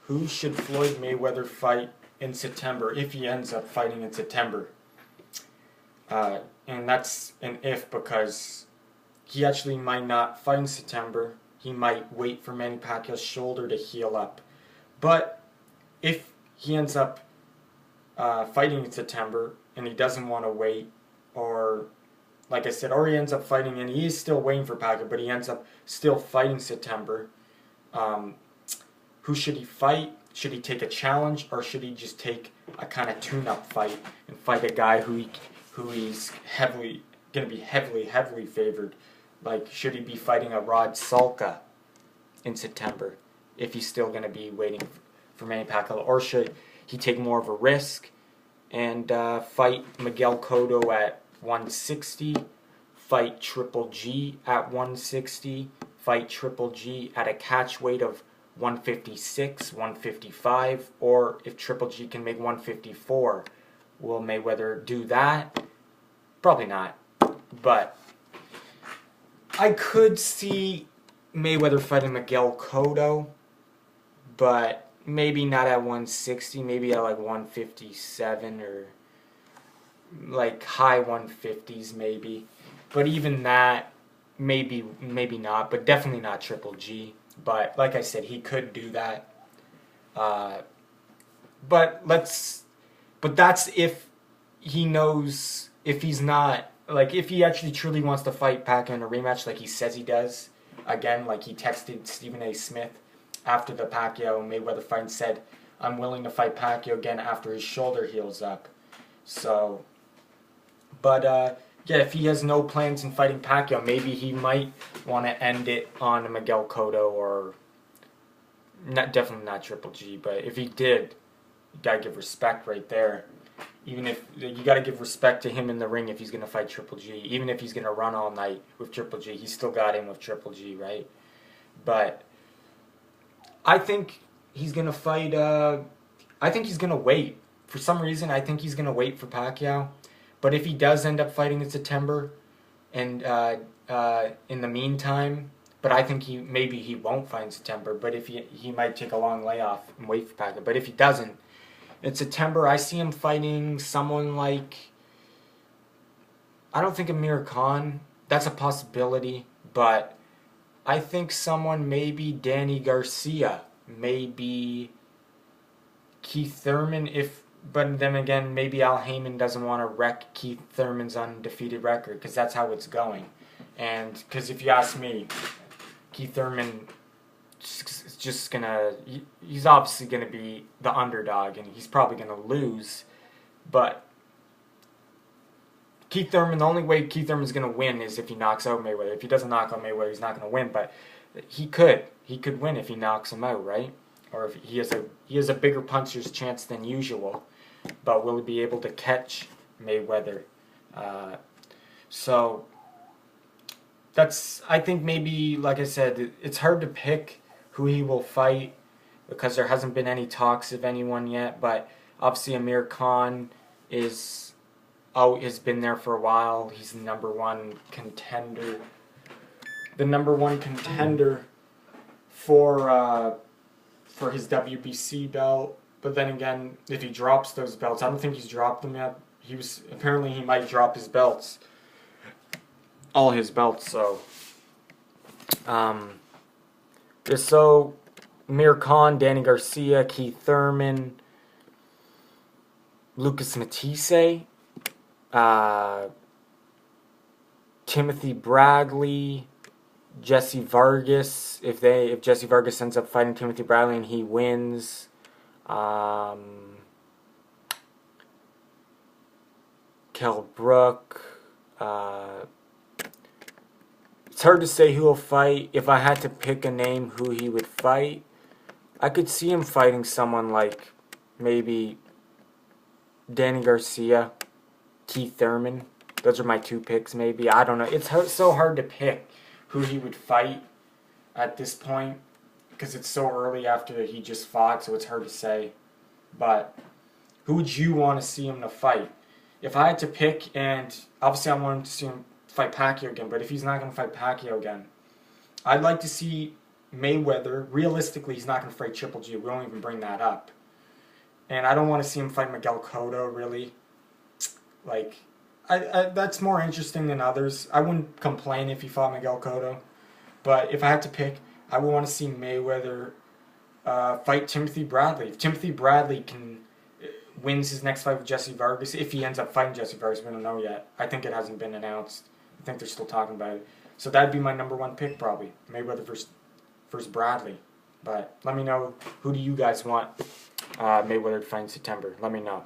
Who should Floyd Mayweather fight in September if he ends up fighting in September? And that's an if because he actually might not fight in September. He might wait for Manny Pacquiao's shoulder to heal up. But if he ends up fighting in September and he doesn't want to wait, or like I said, or he ends up fighting and he is still waiting for Pacquiao, but he ends up still fighting September, who should he fight? Should he take a challenge, or should he just take a kind of tune-up fight and fight a guy who he's going to be heavily favored? Like, should he be fighting a Rod Salka in September if he's still going to be waiting for Manny Pacquiao, or should he take more of a risk and fight Miguel Cotto at 160, fight Triple G at 160, fight Triple G at a catch weight of 156, 155, or if Triple G can make 154, will Mayweather do that? Probably not. But I could see Mayweather fighting Miguel Cotto, but maybe not at 160, maybe at like 157 or like high 150s maybe. But even that, maybe not, but definitely not Triple G. But like I said, he could do that. But that's if he knows, if he's not, like if he actually truly wants to fight Pacquiao in a rematch like he says he does. Again, like he texted Stephen A. Smith after the Pacquiao Mayweather fight and said, "I'm willing to fight Pacquiao again after his shoulder heals up." So, but yeah, if he has no plans in fighting Pacquiao, maybe he might want to end it on Miguel Cotto, or definitely not Triple G. But if he did, you gotta give respect right there. Even if you gotta give respect to him in the ring if he's gonna fight Triple G, even if he's gonna run all night with Triple G, he still got in with Triple G, right? But I think he's gonna fight. I think he's gonna wait. For some reason, I think he's gonna wait for Pacquiao. But if he does end up fighting in September, and in the meantime, but I think maybe he won't fight in September. But if he might take a long layoff and wait for Pacquiao. But if he doesn't, in September, I see him fighting someone like, I don't think Amir Khan. That's a possibility, but I think someone, maybe Danny Garcia, maybe Keith Thurman, but then again, maybe Al Heyman doesn't want to wreck Keith Thurman's undefeated record, because that's how it's going. And because if you ask me, Keith Thurman is just he's obviously gonna be the underdog, and he's probably gonna lose. But Keith Thurman, the only way Keith Thurman's gonna win is if he knocks out Mayweather. If he doesn't knock out Mayweather, he's not gonna win. But he could win if he knocks him out, right? Or if he has a bigger puncher's chance than usual. But will he be able to catch Mayweather? So I think maybe, like I said, it's hard to pick who he will fight because there hasn't been any talks of anyone yet. But obviously Amir Khan has been there for a while. He's the number one contender. The number one contender for his WBC belt. But then again, if he drops those belts, I don't think he's dropped them yet. Apparently he might drop his belts. All his belts, so. So, Amir Khan, Danny Garcia, Keith Thurman, Lucas Matisse, Timothy Bradley, Jesse Vargas. If Jesse Vargas ends up fighting Timothy Bradley and he wins, Kell Brook. It's hard to say who will fight. If I had to pick a name who he would fight, I could see him fighting someone like maybe Danny Garcia, Keith Thurman. Those are my two picks maybe. I don't know. It's so hard to pick who he would fight at this point because it's so early after he just fought, so it's hard to say. But who would you want to see him to fight? If I had to pick, and obviously I want to see him fight Pacquiao again, but if he's not going to fight Pacquiao again, I'd like to see Mayweather, realistically, he's not going to fight Triple G. We won't even bring that up. And I don't want to see him fight Miguel Cotto, really. Like, that's more interesting than others. I wouldn't complain if he fought Miguel Cotto. But if I had to pick, I would want to see Mayweather fight Timothy Bradley. If Timothy Bradley wins his next fight with Jesse Vargas, if he ends up fighting Jesse Vargas, we don't know yet. I think it hasn't been announced. I think they're still talking about it. So that'd be my number one pick, probably. Mayweather versus Bradley. But let me know, who do you guys want Mayweather to fight in September? Let me know.